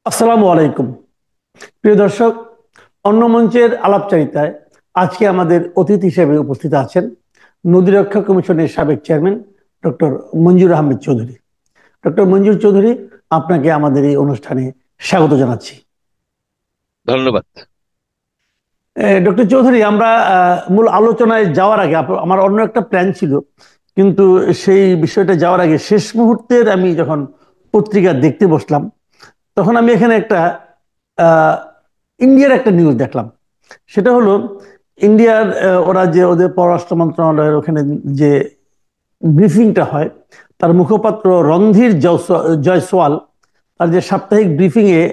আসসালামু আলাইকুম। প্রিয় দর্শক, অন্য মঞ্চের আলাপচারিতায় আজকে আমাদের অতিথি হিসেবে উপস্থিত আছেন নদী রক্ষা কমিশনের সাবেক চেয়ারম্যান ডক্টর মঞ্জুর আহমেদ চৌধুরী। ডক্টর মঞ্জুর চৌধুরী, আপনাকে আমাদের এই অনুষ্ঠানে স্বাগত জানাচ্ছি। ধন্যবাদ। ডক্টর চৌধুরী, আমরা মূল আলোচনায় যাওয়ার আগে আমার অন্য একটা প্ল্যান ছিল, কিন্তু সেই বিষয়টা যাওয়ার আগে শেষ মুহূর্তের আমি যখন পত্রিকা দেখতে বসলাম, তখন আমি এখানে একটা আহ, ইন্ডিয়ার একটা নিউজ দেখলাম। সেটা হলো ইন্ডিয়ার ওরা যে ওদের পররাষ্ট্র মন্ত্রণালয়ের ওখানে যে ব্রিফিংটা হয়, তার মুখপাত্র রণধীর জয়সওয়াল তার যে সাপ্তাহিক ব্রিফিং এ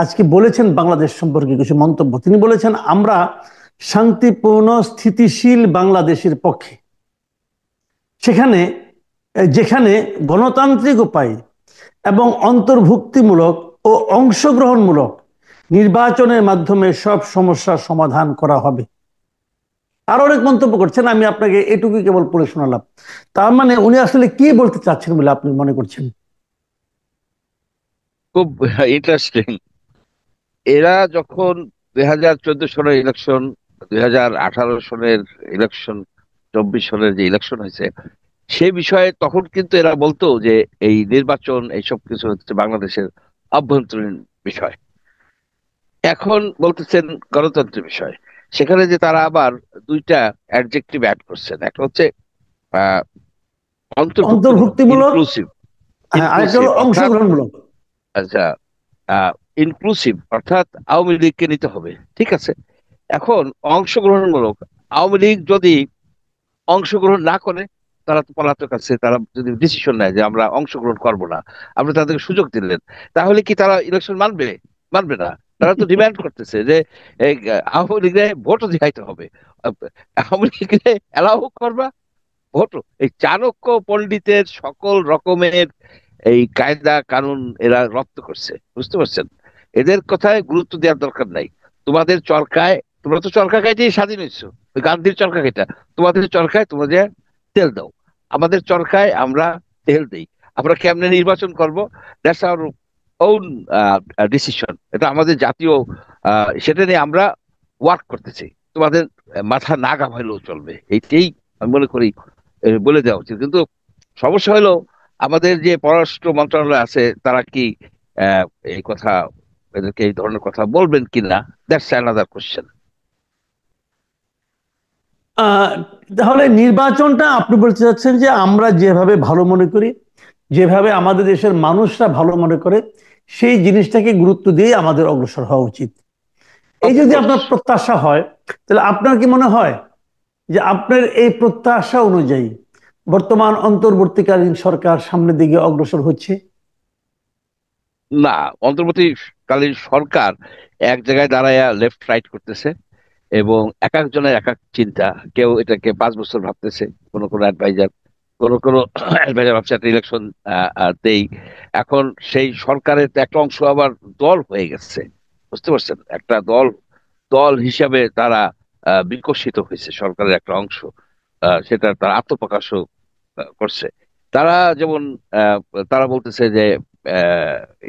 আজকে বলেছেন বাংলাদেশ সম্পর্কে কিছু মন্তব্য। তিনি বলেছেন, আমরা শান্তিপূর্ণ স্থিতিশীল বাংলাদেশের পক্ষে, সেখানে যেখানে গণতান্ত্রিক উপায়ে এবং অন্তর্ভুক্তিমূলক ও অংশগ্রহণমূলক নির্বাচনের মাধ্যমে সব সমস্যার সমাধান করা হবে। আরো অনেক মন্তব্য করছেন, আমি আপনাকে এটুকুই কেবল পড়ে শোনালাম। তার মানে উনি আসলে কি বলতে চাচ্ছেন বলে আপনি মনে করছেন? খুব ইন্টারেস্টিং। এরা যখন 2014 সালের ইলেকশন, 2018 সালের ইলেকশন, 24 সালের যে ইলেকশন হয়েছে সে বিষয়ে তখন কিন্তু এরা বলতো যে এই নির্বাচন এইসব কিছু হচ্ছে বাংলাদেশের অভ্যন্তরীণ বিষয়। এখন বলতেছেন গণতন্ত্রের বিষয়। সেখানে যে তারা আবার দুইটা অ্যাডজেক্টিভ অ্যাড করছেন, একটা হচ্ছে আহ অন্তর্ভুক্তিমূলক, অন্তর্ভুক্তিমূলক, ইনক্লুসিভ। হ্যাঁ, আরেকটা ইনক্লুসিভ হলো অর্থাৎ, অংশগ্রহণমূলক। আচ্ছা, ইনক্লুসিভ অর্থাৎ আওয়ামী লীগকে নিতে হবে, ঠিক আছে। এখন অংশগ্রহণমূলক, আওয়ামী লীগ যদি অংশগ্রহণ না করে, তারা তো পলাতক আছে, তারা যদি ডিসিশন নেয় যে আমরা অংশগ্রহণ করব না, আপনি তাদেরকে সুযোগ দিলেন, তাহলে কি তারা ইলেকশন মানবে? মানবে না। তারা তো ডিমান্ড করতেছে যে এই আওয়ামী লীগের ভোটও জিগাইতে হবে। আওয়ামী লীগের এলাও করবা ভোটও। এই চাণক্য পণ্ডিতের সকল রকমের এই কায়দা কানুন এরা রপ্ত করছে, বুঝতে পারছেন? এদের কথায় গুরুত্ব দেওয়ার দরকার নাই। তোমাদের চরকায়, তোমরা তো চরকা গাইতেই স্বাধীন হয়েছো, ওই গান্ধীর চরকা গাইটা। তোমাদের চরকায় তোমরা যে তেল দাও, আমাদের চরকায় আমরা তেল দেই। আমরা কেমনে নির্বাচন করব, দ্যাটস আওয়ার ওন ডিসিশন। এটা আমাদের জাতীয়, সেটা নিয়ে আমরা ওয়ার্ক করতেছি। তোমাদের মাথা না ঘামাইলেও চলবে, এইটাই আমি মনে করি বলে দেওয়া উচিত। কিন্তু সমস্যা হলো আমাদের যে পররাষ্ট্র মন্ত্রণালয় আছে তারা কি আহ, এই কথা, এদেরকে এই ধরনের কথা বলবেন কিনা, দ্যাটস অ্যানাদার কোশ্চেন। আহ, তাহলে নির্বাচনটা আপনি বলতে চাচ্ছেন যে আমরা যেভাবে ভালো মনে করি, যেভাবে আমাদের দেশের মানুষরা ভালো মনে করে, সেই জিনিসটাকে গুরুত্ব দিয়ে আমাদের অগ্রসর হওয়া উচিত। এই যদি অফকোর্স। আপনার প্রত্যাশা হয়, তাহলে আপনার কি মনে হয় যে আপনার এই প্রত্যাশা অনুযায়ী বর্তমান অন্তর্বর্তীকালীন সরকার সামনের দিকে অগ্রসর হচ্ছে? না, অন্তর্বর্তীকালীন সরকার এক জায়গায় দাঁড়ায়া লেফট রাইট করতেছে, এবং এক একজনের এক এক চিন্তা। কেউ এটাকে 5 বছর ভাবতেছে, কোনো কোনো অ্যাডভাইজার, কোনো কোনো অ্যাডভাইজার ভাবছে একটা ইলেকশন দেই। এখন সেই সরকারের তো একটা অংশ আবার দল হয়ে গেছে, বুঝতে পারছেন? একটা দল, দল হিসাবে তারা বিকশিত হয়েছে, সরকারের একটা অংশ। সেটা তার আত্মপ্রকাশও করছে। তারা যেমন আহ, তারা বলতেছে যে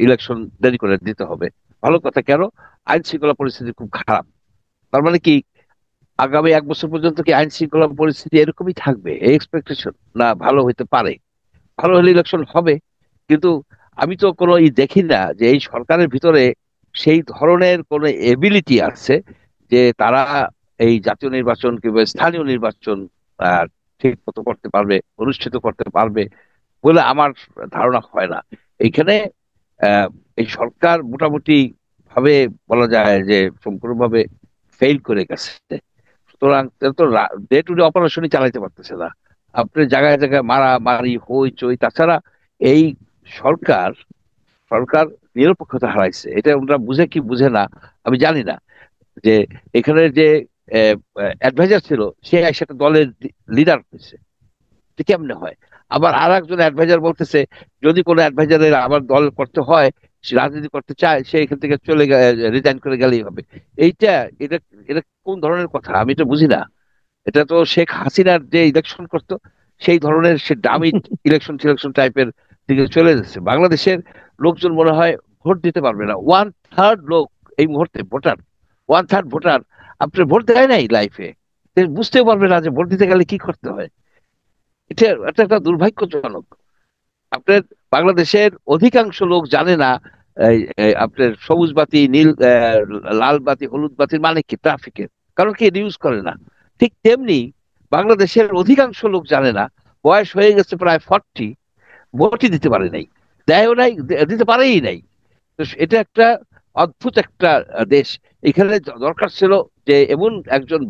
ইলেকশন দেরি করে দিতে হবে। ভালো কথা, কেন? আইন শৃঙ্খলা পরিস্থিতি খুব খারাপ। তার মানে কি আগামী 1 বছর পর্যন্ত কি আইন শৃঙ্খলা পরিস্থিতি এরকমই থাকবে, এই এক্সপেকটেশন? না, ভালো হইতে পারে, ভালো হলে ইলেকশন হবে। কিন্তু আমি তো কোনো দেখি না যে এই সরকারের ভিতরে সেই ধরনের কোনো এবিলিটি আছে যে তারা এই জাতীয় নির্বাচন কিংবা স্থানীয় নির্বাচন আহ, ঠিক মতো করতে পারবে, অনুষ্ঠিত করতে পারবে বলে আমার ধারণা হয় না। এইখানে আহ, এই সরকার মোটামুটি ভাবে বলা যায় যে সম্পূর্ণভাবে ফেল করে গেছে। সুতরাং তারা তো ডে টু ডে অপারেশনই চালাইতে পারতেছে না। আপনি জায়গায় জায়গায় মারামারি হই চই। তাছাড়া এই সরকার সরকার নিরপেক্ষতা হারাইছে, এটা ওরা বুঝে কি বুঝে না আমি জানি না। যে এখানে যে অ্যাডভাইজার ছিল সে সেটা দলের লিডার হয়েছে, এটা কেমনে হয়? আবার আর একজন অ্যাডভাইজার বলতেছে যদি কোনো অ্যাডভাইজারের আবার দল করতে হয়, সে রাজনীতি করতে চায়, সে এখান থেকে চলে রিজাইন করে গেলেই হবে। এইটা, এটা এটা কোন ধরনের কথা আমি এটা বুঝি না। এটা তো শেখ হাসিনার যে ইলেকশন করতো সেই ধরনের সে ডামি ইলেকশন সিলেকশন টাইপের দিকে চলে যাচ্ছে। বাংলাদেশের লোকজন মনে হয় ভোট দিতে পারবে না। 1/3 লোক এই মুহূর্তে ভোটার, 1/3 ভোটার আপনার ভোট দেয় নাই লাইফে, বুঝতেও পারবে না যে ভোট দিতে গেলে কি করতে হয়। এটা এটা একটা দুর্ভাগ্যজনক। আপনার বাংলাদেশের অধিকাংশ লোক জানে না আপনার সবুজ বাতি, নীল লাল বাতি, হলুদ বাতির মানে কি, ট্রাফিকের, কারণ কি এটা ইউজ করে না। ঠিক তেমনি বাংলাদেশের অধিকাংশ লোক জানে না বয়স হয়ে গেছে প্রায় 40, ভোটই দিতে পারে নাই, দেয়ও নাই, দিতে পারেই নাই। তো এটা একটা অদ্ভুত একটা দেশ। এখানে দরকার ছিল যে এমন একজন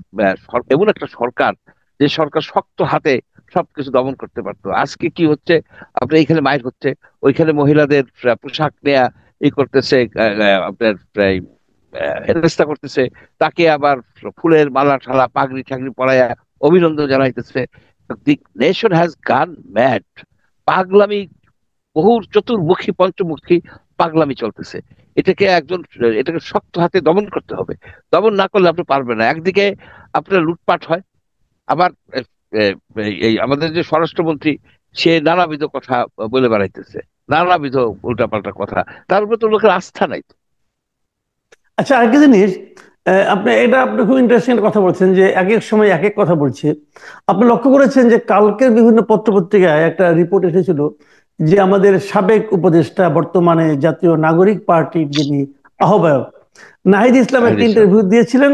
এমন একটা সরকার, যে সরকার শক্ত হাতে সবকিছু দমন করতে পারতো। আজকে কি হচ্ছে, আপনার এখানে মাইর হচ্ছে, ওইখানে মহিলাদের পোশাক নেয়া ই করতেছে, আপনার প্রায় হেনস্থা করতেছে, তাকে আবার ফুলের মালা ঠালা পাগড়ি ঠাগড়ি পরায়া অভিনন্দন জানাইতেছে। The nation has gone mad. পাগলামি, বহু চতুর্মুখী পঞ্চমুখী পাগলামি চলতেছে। এটাকে শক্ত হাতে দমন করতে হবে। দমন না করলে আপনি পারবেন না। একদিকে আপনার লুটপাট হয়, আবার আহ, এই আমাদের যে স্বরাষ্ট্রমন্ত্রী, সে নানাবিধ কথা বলে বেড়াইতেছে, নানাবিধ উল্টাপাল্টা কথা, তার উপরে তো লোকের আস্থা নাই। আচ্ছা, আরেকটা জিনিস, আপনি খুব ইন্টারেস্টিং কথা বলছেন যে এক এক সময় এক এক কথা বলছে। আপনি লক্ষ্য করেছেন যে কালকের বিভিন্ন পত্রপত্রিকায় একটা রিপোর্ট এসেছিল যে আমাদের সাবেক উপদেষ্টা, বর্তমানে জাতীয় নাগরিক পার্টির যিনি আহ্বায়ক নাহিদ ইসলাম একটা ইসলাম। ইন্টারভিউ দিয়েছিলেন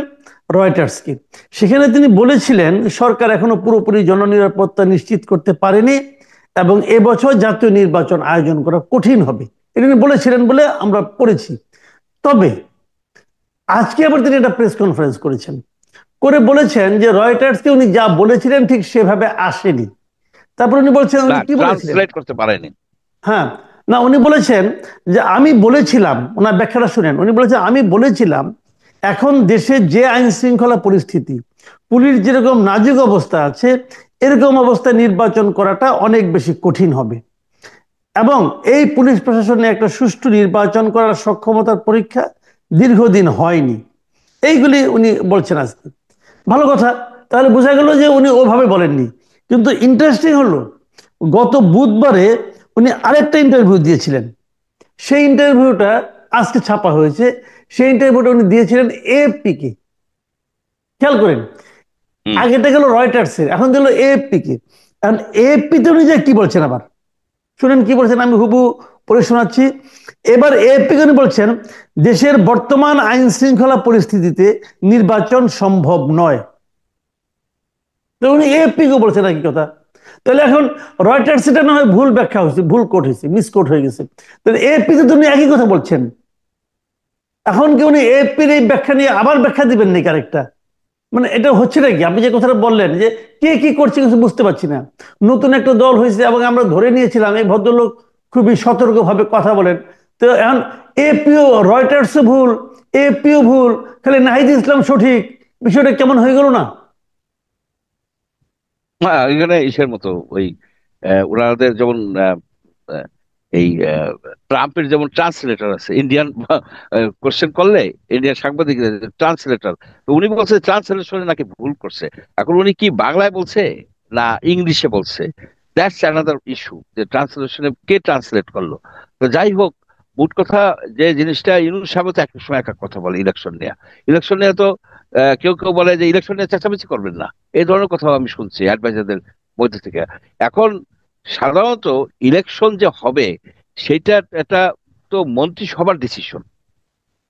রয়টার্সকে। সেখানে তিনি বলেছিলেন সরকার এখনো পুরোপুরি জননিরাপত্তা নিশ্চিত করতে পারেনি এবং এবছর জাতীয় নির্বাচন আয়োজন করা কঠিন হবে, এটা তিনি বলেছিলেন বলে আমরা পড়েছি। তবে আজকে আবার তিনি একটা প্রেস কনফারেন্স করেছেন, করে বলেছেন যে রয়টার্সকে উনি যা বলেছিলেন ঠিক সেভাবে আসেনি। তারপর উনি বলছেন, না, উনি কি বলেছিলেন? ট্রান্সলেট করতে পারেনি। হ্যাঁ, না, উনি বলেছেন যে আমি বলেছিলাম, ওনার ব্যাখ্যাটা শুনেন, উনি বলেছেন আমি বলেছিলাম এখন দেশে যে আইন শৃঙ্খলা পরিস্থিতি, পুলিশ যেরকম নাজুক অবস্থা আছে, এরকম অবস্থায় নির্বাচন করাটা অনেক বেশি কঠিন হবে এবং এই পুলিশ প্রশাসনে একটা সুষ্ঠু নির্বাচন করার সক্ষমতার পরীক্ষা দীর্ঘদিন হয়নি। এইগুলি উনি বলছেন আজকে। ভালো কথা, তাহলে বোঝা গেল যে উনি ওভাবে বলেননি। কিন্তু ইন্টারেস্টিং হলো, গত বুধবারে উনি আরেকটা ইন্টারভিউ দিয়েছিলেন। সেই ইন্টারভিউটা আজকে ছাপা হয়েছে। সেই ইন্টারভিউটা উনি দিয়েছিলেন এএফপি কে। খেয়াল করেন, হুম। আগেটা গেল রয়টার্সের, এখন গেল এএফপি কে। এখন এএফপি তে উনি যে কি বলছেন আবার শুনেন কি বলছেন, আমি হুবু পড়ে শোনাচ্ছি। এবার এএফপি উনি বলছেন দেশের বর্তমান আইন শৃঙ্খলা পরিস্থিতিতে নির্বাচন সম্ভব নয়। তো উনি এএফপি কে বলছেন একই কথা। তাহলে এখন রয়টার্স এটা না হয় ভুল ব্যাখ্যা হয়েছে, ভুল কোট হয়েছে, মিসকোট হয়ে গেছে। তাহলে এএফপি তে তো উনি একই কথা বলছেন। এখন কি উনি এএফপির এই ব্যাখ্যা নিয়ে আবার ব্যাখ্যা দিবেন নাকি আরেকটা? মানে এটা হচ্ছে নাকি? আপনি যে কথাটা বললেন যে কে কি করছে কিছু বুঝতে পারছি না। নতুন একটা দল হয়েছে এবং আমরা ধরে নিয়েছিলাম এই ভদ্রলোক খুবই সতর্কভাবে কথা বলেন। তো এখন এপিও, রয়টার্সও ভুল, এপিও ভুল, খালি নাহিদ ইসলাম সঠিক, বিষয়টা কেমন হয়ে গেল না? হ্যাঁ, এখানে ইসের মতো ওই ওনাদের যেমন আহ, এই ট্রাম্পের যেমন ট্রান্সলেটর আছে, ইন্ডিয়ান কোশ্চেন করলে ইন্ডিয়ান সাংবাদিক ট্রান্সলেটর, তো উনি বলছে ট্রান্সলেশনে নাকি ভুল করছে। এখন উনি কি বাংলায় বলছে না ইংলিশে বলছে, দ্যাটস অ্যানাদার ইস্যু, যে ট্রান্সলেশনে কে ট্রান্সলেট করলো। তো যাই হোক, মোট কথা যে জিনিসটা, ইউনূস সাহেব তো এক এক সময় এক এক কথা বলে ইলেকশন নিয়ে। ইলেকশন নিয়ে তো কেউ কেউ বলে যে ইলেকশন নিয়ে চেঁচামেচি করবেন না, এই ধরনের কথাও আমি শুনছি অ্যাডভাইজারদের মধ্যে থেকে। এখন সাধারণত ইলেকশন যে হবে, সেটা এটা তো মন্ত্রিসভার ডিসিশন,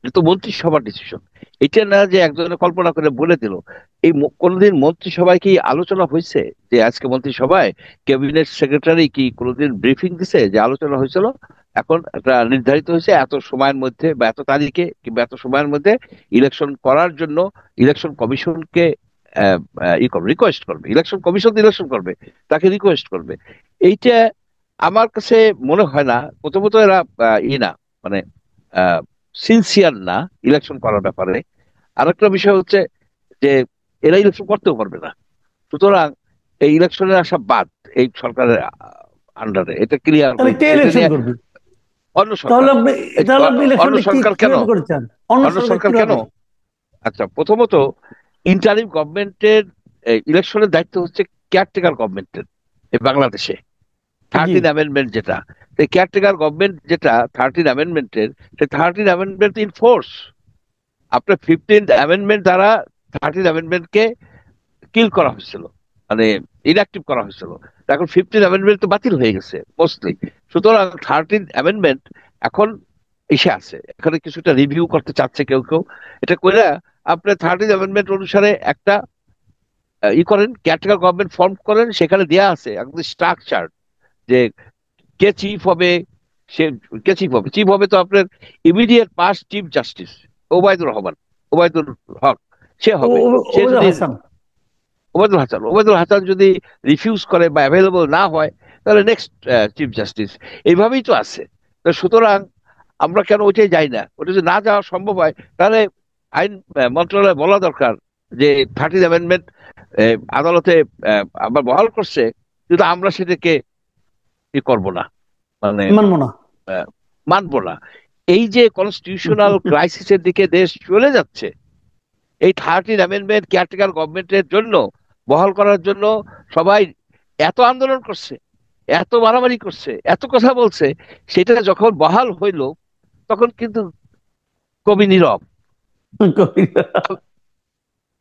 এটা তো মন্ত্রিসভার ডিসিশন। এটা না যে একজনে কল্পনা করে বলে দিল। এই কোনোদিন মন্ত্রিসভায় কি আলোচনা হয়েছে যে আজকে মন্ত্রিসভায় ক্যাবিনেট সেক্রেটারি কি কোনোদিন ব্রিফিং দিছে যে আলোচনা হয়েছিল? এখন একটা নির্ধারিত হয়েছে এত সময়ের মধ্যে বা এত তারিখে কিংবা এত সময়ের মধ্যে ইলেকশন করার জন্য ইলেকশন কমিশনকে রিকোয়েস্ট করবে, ইলেকশন কমিশন ইলেকশন করবে, তাকে রিকোয়েস্ট করবে। এইটা আমার কাছে মনে হয় না, প্রথমত এরা না, মানে সিনসিয়ার না ইলেকশন করার ব্যাপারে। আরেকটা বিষয় হচ্ছে যে এরা ইলেকশন করতেও পারবে না। সুতরাং এই ইলেকশনের আসা বাদ এই সরকারের আন্ডারে, এটা ক্লিয়ার তাহলে হয়ে কে গেছে। এটা ইলেকশন নিয়ে করবে? অন্য তাহলে সরকার। আপনি এই তাহলে আপনি অন্য ইলেকশনটা কি সরকার কেন? কিভাবে করে চান? অন্য অন্য সরকার সরকার কেন? কিভাবে? আচ্ছা, প্রথমত ইন্টারিম গভর্নমেন্টের ইলেকশনের দায়িত্ব হচ্ছে কেয়ারটেকার গভর্নমেন্টের এই বাংলাদেশে, জি। 13 অ্যামেন্ডমেন্ট যেটা। তো কেয়ারটেকার গভর্নমেন্ট যেটা 13 অ্যামেন্ডমেন্টের, সেই 13 অ্যামেন্ডমেন্ট ইন ফোর্স। আপনার 15th অ্যামেন্ডমেন্ট দ্বারা 13 অ্যামেন্ডমেন্টকে কিল করা হয়েছিল, মানে ইনঅ্যাক্টিভ করা হয়েছিল। এখন 15 অ্যামেন্ডমেন্ট তো বাতিল হয়ে গেছে মোস্টলি। সুতরাং 13 অ্যামেন্ডমেন্ট এখন এসে আছে, এখানে কিছুটা রিভিউ করতে চাচ্ছে কেউ কেউ। এটা করে আপনার 13 অ্যামেন্ডমেন্ট অনুসারে একটা করেন, কেয়ারটেকার গভর্নমেন্ট ফর্ম করেন, সেখানে দেয়া আছে একদম স্ট্রাকচার যে কে চিফ হবে। সে কে চিফ হবে? চিফ হবে তো আপনার immediate past chief justice Obaidur Rahman, Obaidul Haque, সে হবে। সে ওবায়দুল যদি হাসান। ওবায়দুল হাসান যদি রিফিউজ করে বা অ্যাভেলেবল না হয়, তাহলে নেক্সট চিফ জাস্টিস। এইভাবেই তো আছে। তো সুতরাং আমরা কেন ওইটাই যাই না? ওটা যদি না যাওয়া সম্ভব হয়, তাহলে আইন মন্ত্রণালয় বলা দরকার যে 13 অ্যামেন্ডমেন্ট আদালতে আবার বহাল করছে, কিন্তু আমরা সেটাকে ই করবো না, মানে মানবো না। আহ, মানবো না। এই যে কনস্টিটিউশনাল ক্রাইসিসের দিকে দেশ চলে যাচ্ছে, এই 13 অ্যামেন্ডমেন্ট কেয়ারটেকার গভর্নমেন্টের জন্য বহাল করার জন্য সবাই এত আন্দোলন করছে, এত মারামারি করছে, এত কথা বলছে, সেটা যখন বহাল হইল তখন কিন্তু কবি নীরব।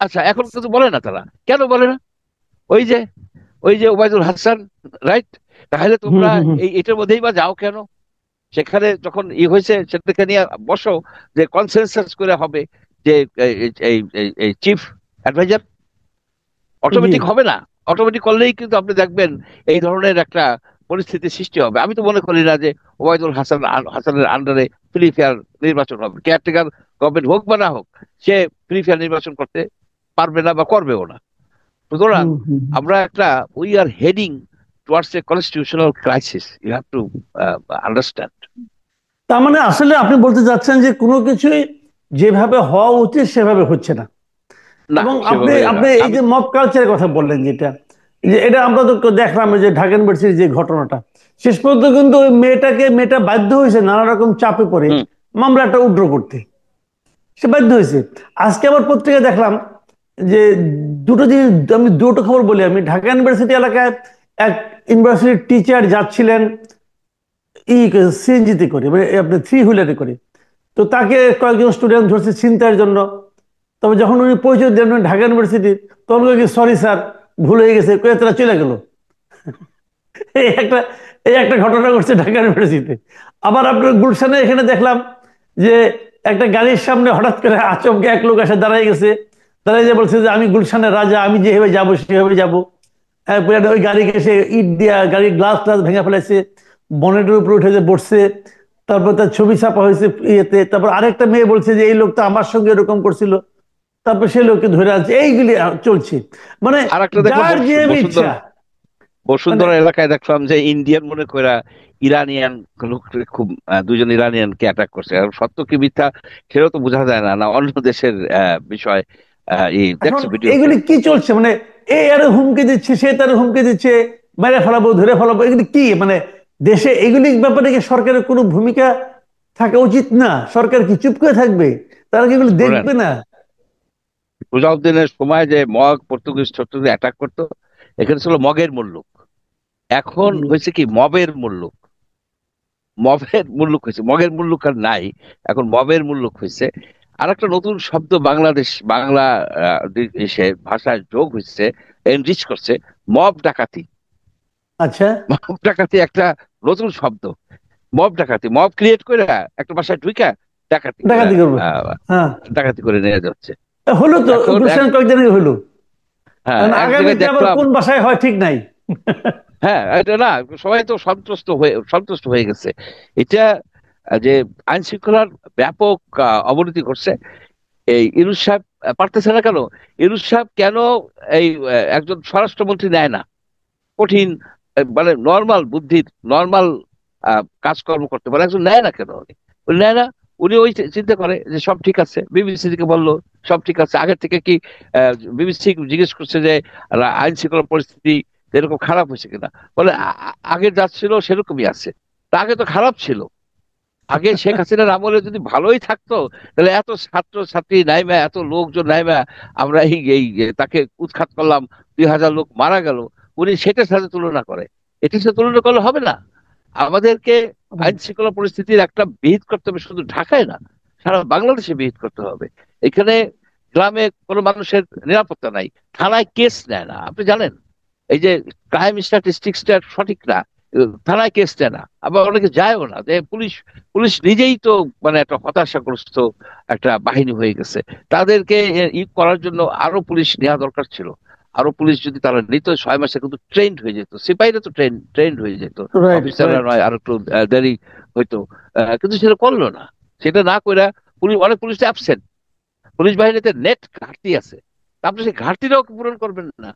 আচ্ছা, এখন কিন্তু বলে না তারা, কেন বলে না? ওই যে ওবায়দুল হাসান, রাইট? তাহলে হুম তোমরা হুম হুম। এটার মধ্যেই বা যাও কেন? সেখানে যখন হয়েছে সেটাকে নিয়ে বসো, যে কনসেনসাস করে হবে যে এই চিফ অ্যাডভাইজার। জি। অটোমেটিক হবে না। অটোমেটিক করলেই কিন্তু আপনি দেখবেন এই ধরনের একটা পরিস্থিতির সৃষ্টি হবে। আমি তো মনে করি না যে হাসানের আন্ডারে ফ্রি ফেয়ার নির্বাচন হবে। কেয়ারটেকার গভর্নমেন্ট হোক বা না হোক, সে ফ্রি ফেয়ার নির্বাচন করতে পারবে না বা করবেও না। সুতরাং হুম হুম। আমরা একটা we are heading towards a constitutional crisis, you have to understand. তার মানে আসলে আপনি বলতে চাচ্ছেন যে কোনো কিছুই যেভাবে হওয়া উচিত সেভাবে হচ্ছে না। না, এবং আপনি সেভাবে না। আপনি এই আমি যে মব কালচারের কথা বললেন, যেটা যে এটা আমরা তো দেখলাম যে ঢাকা ইউনিভার্সিটির যে ঘটনাটা, শেষ পর্যন্ত কিন্তু ওই মেয়েটা বাধ্য হয়েছে নানা রকম চাপে পড়ে হুম, মামলাটা উইথড্র করতে। সে বাধ্য হয়েছে। আজকে আবার পত্রিকা দেখলাম যে দুটো জিনিস, আমি দুটো খবর বলি। আমি ঢাকা ইউনিভার্সিটি এলাকায় এক ইউনিভার্সিটির টিচার যাচ্ছিলেন ই সিএনজিতে করে, মানে আপনি থ্রি হুইলারে করে। তো তাকে কয়েকজন স্টুডেন্ট ধরছে ছিনতাইয়ের জন্য। তবে যখন উনি পরিচয় দিলেন উনি ঢাকা ইউনিভার্সিটির, তখন কি সরি স্যার, ভুল হয়ে গেছে, কয়ে তারা চলে গেল। এই একটা এই একটা ঘটনা ঘটছে ঢাকা ইউনিভার্সিটিতে। আবার আপনার গুলশানে এখানে দেখলাম যে একটা গাড়ির সামনে হঠাৎ করে আচমকে এক লোক এসে দাঁড়ায় গেছে। দাঁড়ায় যে বলছে যে আমি গুলশানের রাজা, আমি যেভাবে যাবো সেভাবে যাবো। এরপরে ওই গাড়িকে সে ইট দিয়া গাড়ির গ্লাস টাস ভেঙে ফেলেছে, বনেটের উপরে উঠে যে বসছে। তারপর তার ছবি ছাপা হয়েছে ইয়েতে। তারপর আরেকটা মেয়ে বলছে যে এই লোকটা আমার সঙ্গে এরকম করছিল। তারপর সেই লোককে ধরে আছে, এইগুলি চলছে। মানে আর একটা দেখলাম যার যে ইচ্ছা, মানে বসুন্ধরা এলাকায় দেখলাম যে ইন্ডিয়ান মনে কইরা ইরানিয়ান লোক খুব দুজন ইরানিয়ানকে অ্যাটাক করছে। আর সত্য কি মিথ্যা সেটাও তো বোঝা যায় না, না অন্য দেশের বিষয়। এই এখন দেখছো ভিডিওতে? এগুলি কি চলছে? মানে এ আরো হুমকি দিচ্ছে, সে তার হুমকি দিচ্ছে, মেরে ফেলাবো, ধরে ফেলাবো, এগুলি কি? মানে দেশে এগুলি ব্যাপারে কি সরকারের কোনো ভূমিকা থাকা উচিত না? সরকার কি চুপ করে থাকবে? তারা কি এগুলো শোনেন, দেখবে না? রুজাউদ্দিনের সময় যে মগ পর্তুগিজ ঠর্তুগিজ অ্যাটাক করতো, এখানে ছিল মগের মুল্লুক। এখন জি। হয়েছে কি মবের মুল্লুক। মবের মুল্লুক হয়েছে, মগের মুল্লুক আর নাই, এখন মবের মুল্লুক হয়েছে। আর একটা নতুন শব্দ বাংলা এসে ভাষায় যোগ হয়েছে, এনরিচ করছে, মব ডাকাতি। আচ্ছা। মব ডাকাতি একটা নতুন শব্দ। মব ডাকাতি, মব ক্রিয়েট করে একটা বাসায় ঢুইকা ডাকাতি করে, ডাকাতি করবে। আহ, হ্যাঁ। ডাকাতি করে নিয়ে যাচ্ছে। হলো তো, এখন গুলশান কয়েকদিন আগে হলো। হ্যাঁ, এখন এক জায়গায় আগামীতে আবার দেখলাম। কোন বাসায় হয় ঠিক নাই। হ্যাঁ, এটা না, সবাই তো সন্তুষ্ট হয়ে গেছে। এটা যে আইন শৃঙ্খলার ব্যাপক অবনতি ঘটছে। এই ইউনূস সাহেব পারতেছে না কেন? ইউনূস সাহেব কেন এই একজন স্বরাষ্ট্রমন্ত্রী নেয় না? কঠিন মানে নর্মাল বুদ্ধির, নর্মাল কাজকর্ম করতে পারে একজন নেয় না কেন? উনি নেয় না। উনি ওই চিন্তা করে যে সব ঠিক আছে, বিবিসি থেকে বললো সব ঠিক আছে। আগের থেকে কি বিবিসি জিজ্ঞেস করছে যে আইন শৃঙ্খলা পরিস্থিতি এরকম খারাপ হয়েছে কিনা? বলে আগে যা ছিল সেরকমই আছে। তা আগে তো খারাপ ছিল। আগে শেখ হাসিনার আমলে যদি ভালোই থাকতো, তাহলে এত ছাত্র ছাত্রী নাইমা, এত লোকজন নাইমা, আমরা এই তাকে উৎখাত করলাম, 2,000 লোক মারা গেল। উনি সেটার সাথে তুলনা করে, এটার সাথে তুলনা করলে হবে না। আমাদেরকে আইন right, শৃঙ্খলা পরিস্থিতির একটা বিহিত করতে হবে, শুধু ঢাকায় না, সারা বাংলাদেশে বিহিত করতে হবে। এখানে গ্রামে কোনো মানুষের নিরাপত্তা নাই, থানায় কেস নেয় না, আপনি জানেন। এই যে ক্রাইম স্ট্যাটিস্টিক্সটা সঠিক না, থানায় কেস নেয় না, আবার অনেকে যায়ও না। যে পুলিশ পুলিশ নিজেই তো মানে একটা হতাশাগ্রস্ত একটা বাহিনী হয়ে গেছে। তাদেরকে করার জন্য আরো পুলিশ নেওয়া দরকার ছিল। আরো পুলিশ যদি তারা নিত 6 মাসে কিন্তু ট্রেন্ড হয়ে যেত, সিপাহীরা তো ট্রেন্ড হয়ে যেত, right, অফিসাররা right. নয়, আর একটু দেরি হইতো। কিন্তু সেটা করলো না। সেটা না করে পুলিশ, অনেক পুলিশ অ্যাবসেন্ট, পুলিশ বাহিনীতে নেট ঘাটতি আছে। তা আপনি সেই ঘাটতিটাও কি পূরণ করবেন না?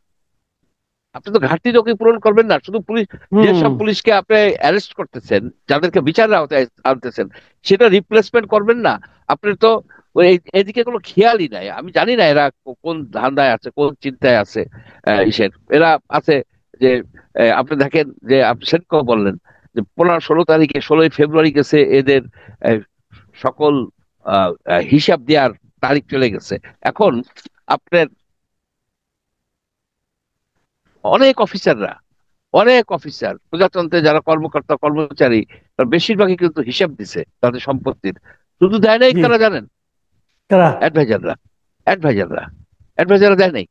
আপনি তো ঘাটতিটাও কি পূরণ করবেন না? শুধু পুলিশ, যেসব হুম। পুলিশকে আপনি অ্যারেস্ট করতেছেন, যাদেরকে বিচারের আওতায় আনতেছেন, সেটা রিপ্লেসমেন্ট করবেন না? আপনি তো এদিকে কোনো খেয়ালই নাই। আমি জানি না এরা কোন ধান্দায় আছে, কোন চিন্তায় আছে। ইসের এরা আছে যে আপনি দেখেন যে আপনি সেদিনকেও বললেন যে 15-16 তারিখে, 16ই ফেব্রুয়ারি গেছে এদের আহ, সকল হিসাব দেওয়ার তারিখ চলে গেছে। এখন আপনার অনেক অফিসাররা, অনেক অফিসার প্রজাতন্ত্রে যারা কর্মকর্তা কর্মচারী, তার বেশিরভাগই কিন্তু হিসাব দিছে তাদের সম্পত্তির। শুধু দেয় নাই জি। কারা জানেন? কারা? অ্যাডভাইজাররা। অ্যাডভাইজাররা অ্যাডভাইজাররা দেয় নাই,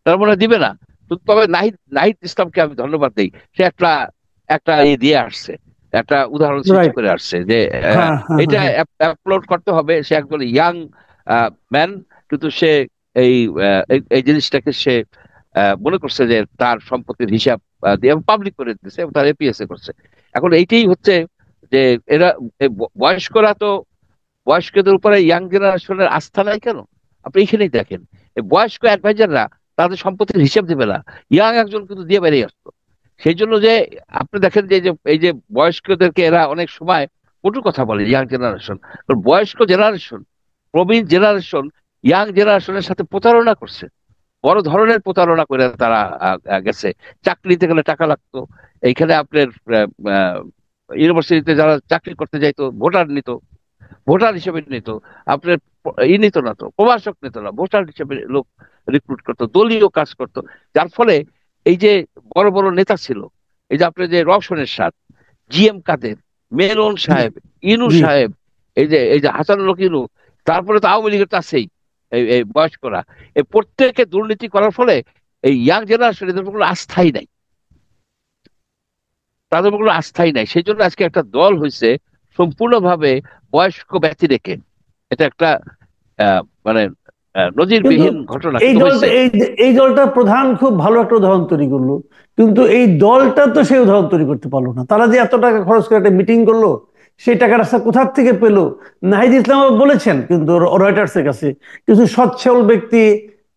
তার মনে হয় দিবে না। তবে নাহিদ নাহিদ ইসলামকে আমি ধন্যবাদ দিই। সে একটা একটা দিয়ে আসছে, একটা উদাহরণ সৃষ্টি রাইট। করে আসছে যে হ্যাঁ, হ্যাঁ, হ্যাঁ, এটা হ্যাঁ। আপলোড করতে হবে। সে একজন ইয়াং ম্যান, কিন্তু সে এই এই জিনিসটাকে সে মনে করছে যে তার সম্পত্তির হিসাব দিয়ে পাবলিক করে দিচ্ছে এবং তার এপিএসএ করছে। এখন এইটাই হচ্ছে যে এরা বয়স্করা তো, বয়স্কদের উপরে ইয়াং জেনারেশনের আস্থা নাই কেন? আপনি এখানেই দেখেন, এই বয়স্ক অ্যাডভাইজাররা তাদের সম্পত্তির হিসাব দেবে না, ইয়াং একজন কিন্তু দিয়ে বেরিয়ে আসতো। সেই জন্য যে আপনি দেখেন যে এই যে বয়স্কদেরকে এরা অনেক সময় কটু কথা বলে, ইয়াং জেনারেশন। বয়স্ক জেনারেশন, প্রবীণ জেনারেশন ইয়াং জেনারেশনের সাথে প্রতারণা করছে, বড় ধরনের প্রতারণা করে তারা গেছে। চাকরি নিতে গেলে টাকা লাগতো। এইখানে আপনার ইউনিভার্সিটিতে যারা চাকরি করতে যাইতো, ভোটার নিত, ভোটার হিসেবে নিত। আপনার নিত না, তো প্রভাষক নিত না, ভোটার হিসেবে লোক রিক্রুট করতো, দলীয় কাজ করতো। যার ফলে এই যে বড় বড় নেতা ছিল, এই যে আপনার যে রওশনের সাথ, জিএম কাদের, মেনন জি, সাহেব, ইনু জি। সাহেব, এই যে হাসানুল হক ইনু, তারপরে তো আওয়ামী লীগের তো আছেই এই বয়স্করা, এই প্রত্যেকে দুর্নীতি করার ফলে এই ইয়াং জেনারেশন এদের উপর কোনো আস্থাই নাই, তাদের উপর কোনো আস্থাই নাই। সেই জন্য আজকে একটা দল হয়েছে সম্পূর্ণভাবে বয়স্ক ব্যক্তি রেখে। এটা একটা মানে কিন্তু নজিরবিহীন ঘটনা, এই কিন্তু দলটা হয়েছে। এই দলটা প্রধান খুব ভালো একটা উদাহরণ তৈরি করলো। কিন্তু এই দলটা তো সেই উদাহরণ তৈরি করতে পারলো না। তারা যে এত টাকা খরচ করে একটা মিটিং করলো, সেই টাকাটা সে কোথার থেকে পেলো? নাহিদ ইসলাম বলেছেন কিন্তু রয়টার্সের কাছে কিছু সচ্ছল ব্যক্তি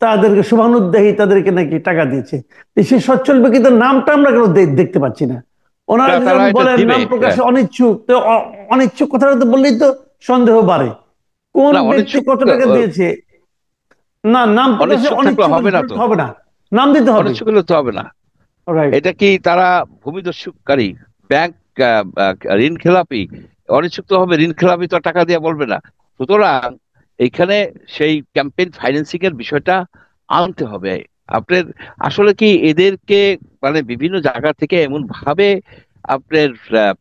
তাদেরকে, শুভানুদ্দায়ী তাদেরকে নাকি টাকা দিয়েছে। তো সেই সচ্ছল ব্যক্তিদের নামটা আমরা কেন দেখতে পাচ্ছি না? ওনারা তারা যখন এটা বলেন দিবে। নাম প্রকাশে অনিচ্ছুক, তো অনিচ্ছুক কথাটা তো বললেই তো সন্দেহ বাড়ে কোন না, ব্যক্তি অনিচ্ছুক, কত টাকা দিয়েছে। না, নাম প্রকাশে অনিচ্ছুক থাকলে অনিচ্ছুক হবে না তো, হবে না, নাম দিতে হবে। অনিচ্ছুক হলে তো হবে না। রাইট। এটা কি তারা ভূমিদস্যুকারী, ব্যাংক ঋণ খেলাপি? অনিচ্ছুক তো হবে, ঋণ খেলাপি তো আর টাকা দিয়ে বলবে না। সুতরাং এইখানে সেই ক্যাম্পেইন ফাইন্যান্সিং এর বিষয়টা আনতে হবে আপনার। আসলে কি এদেরকে মানে বিভিন্ন জায়গা থেকে এমন ভাবে আপনার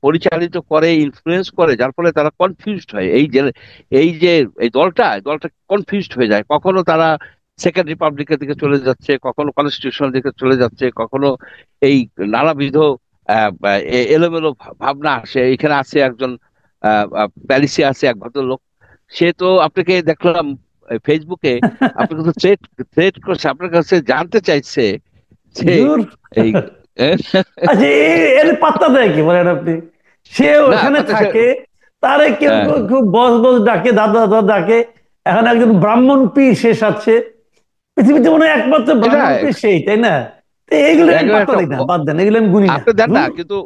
পরিচালিত করে, ইনফ্লুয়েন্স করে, যার ফলে তারা কনফিউজড হয়। এই যে এই দলটা কনফিউজড হয়ে যায়। কখনো তারা সেকেন্ড রিপাবলিকের দিকে চলে যাচ্ছে, কখনো কনস্টিটিউশনের দিকে চলে যাচ্ছে, কখনো এই নানাবিধ এলোমেলো ভাবনা আসে। এখানে আছে একজন প্যারিসে আছে এক ভদ্রলোক, সে তো আপনাকে দেখলাম ফেসবুকে, আপনাকে তো থ্রেট থ্রেট করছে, আপনার কাছে জানতে চাইছে যে দূর। এই আচ্ছা, এর পাত্তা দেয় কি বলেন আপনি? সে না ওখানে কথা থাকে, তারে কেউ হ্যাঁ, কেউ কেউ বস বস ডাকে, দাদা দাদা ডাকে। এখন একজন ব্রাহ্মণ পীর শেষ আছে পৃথিবীতে, মনে হয় একমাত্র এটা ব্রাহ্মণ পীর সেই, তাই না? তো এইগুলো আমি একদম পাত্তা একটা দিই না, বাদ দেন, এগুলো আমি গুনি না। আপনি দেন না, ধুর। কিন্তু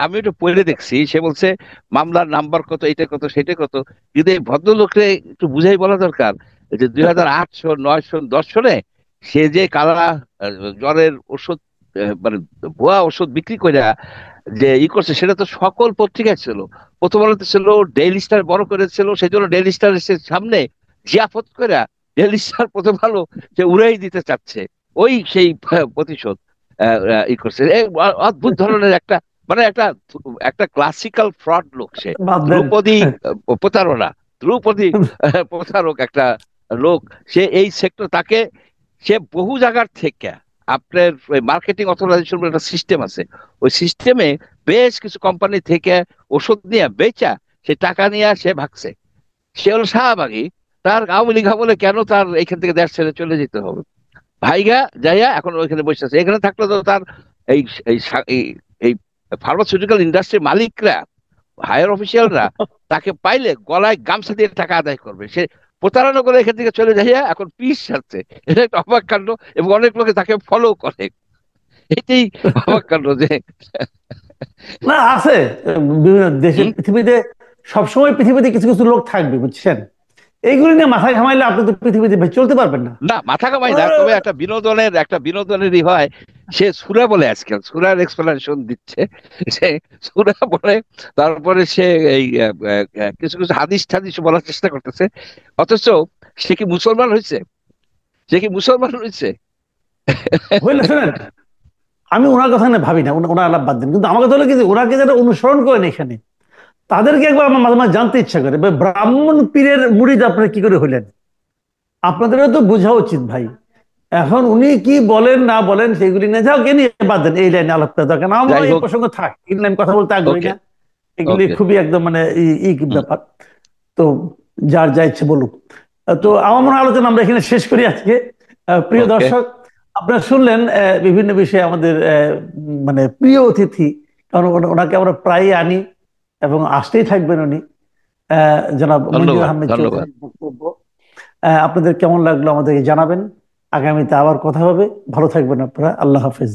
আমি ওটা পড়ে দেখছি। সে বলছে মামলার নাম্বার কত, এটা কত, সেটা কত। কিন্তু এই ভদ্রলোককে একটু বুঝাই বলা দরকার যে 2008, 2009, 2010 সনে সে যে কালা জ্বরের ওষুধ, মানে ভুয়া ওষুধ বিক্রি করে যে করছে, সেটা তো সকল পত্রিকায় ছিল। প্রথম আলোতে ছিল, ডেইলি স্টার বড় করেছিল, সেই জন্য ডেইলি স্টার সামনে জিয়াফত করে ডেইলি স্টার প্রথম আলো সে উড়াই দিতে চাচ্ছে ওই সেই প্রতিশোধ করছে। অদ্ভুত ধরনের একটা মানে একটা একটা ক্লাসিক্যাল ফ্রড লোক সে। বাদ দেন। ধ্রুপদী প্রতারণা, ধ্রুপদী প্রতারক একটা লোক। সে এই সেক্টর, তাকে সে বহু জায়গার থেকে আপনার মার্কেটিং অথরাইজেশন বলে একটা সিস্টেম আছে, ওই সিস্টেমে বেশ কিছু কোম্পানি থেকে ওষুধ নিয়ে বেচা সে টাকা নিয়ে সে ভাগছে। সে হলো শাহবাগী। তার আওয়ামী লীগ বলে কেন তার এখান থেকে দেশ ছেড়ে চলে যেতে হবে? ভাইগা যাইয়া এখন ওইখানে বসে আছে। এখানে থাকলে তো তার এই এই এই ফার্মাসিউটিক্যাল ইন্ডাস্ট্রির মালিকরা, হায়ার অফিসিয়ালরা তাকে পাইলে গলায় গামছা দিয়ে টাকা আদায় করবে। সে প্রতারণা করে এখান থেকে চলে যাইয়া এখন পিস ছাড়ছে। এটা একটা অবাক কাণ্ড, এবং অনেক লোকে তাকে ফলো করে। এটাই অবাক কাণ্ড যে না, আছে বিভিন্ন দেশে, হুম, পৃথিবীতে সবসময় পৃথিবীতে কিছু কিছু লোক থাকবে, বুঝছেন? এইগুলি নিয়ে মাথায় ঘামাইলে আপনি তো পৃথিবীতে চলতে পারবেন না। না মাথা কামাই না, তবে একটা বিনোদনেরই হয়। সে সূরা বলে, আজকাল সূরার এক্সপ্লেনেশন দিচ্ছে। সে সূরা বলে, তারপরে সে এই কিছু কিছু হাদিস টাদিস বলার চেষ্টা করতেছে। অথচ সে কি মুসলমান হয়েছে? সে কি মুসলমান হয়েছে? হইলে শোনেন, আমি ওনার কথা নিয়ে ভাবি না, ওনার আলাপ বাদ দিন, কিন্তু আমার কথা হলো কি যে ওনাকে যারা অনুসরণ করেন এখানে, তাদেরকে একবার আমার মাঝে মাঝে জানতে ইচ্ছা করে, ব্রাহ্মণ পীরের মুরিদ আপনারা কি করে হইলেন? আপনাদেরও তো বোঝা উচিত ভাই। এখন উনি কি বলেন না বলেন সেগুলি নিয়ে যাও, কে নিয়ে বাদ দেন, এই লাইনে আলাপ করা দরকার না। আমার যাই এই হোক। প্রসঙ্গ থাক, এই লাইন কথা বলতে আগ্রহী ওকে। না। এগুলি ওকে। খুবই একদম মানে ব্যাপার। তো যার যা ইচ্ছে বলুক। তো আমার মনে হয় আলোচনা আমরা এখানে শেষ করি আজকে। প্রিয় ওকে। দর্শক, আপনারা শুনলেন বিভিন্ন বিষয়ে আমাদের মানে প্রিয় অতিথি, কারণ ওনাকে আমরা প্রায়ই আনি এবং আসতেই থাকবেন উনি, জনাব মঞ্জুর ধন্যবাদ, আহমেদ ধন্যবাদ। চৌধুরীর বক্তব্য। আপনাদের কেমন লাগলো আমাদেরকে জানাবেন। আগামীতে আবার কথা হবে। ভালো থাকবেন আপনারা। আল্লাহ হাফেজ।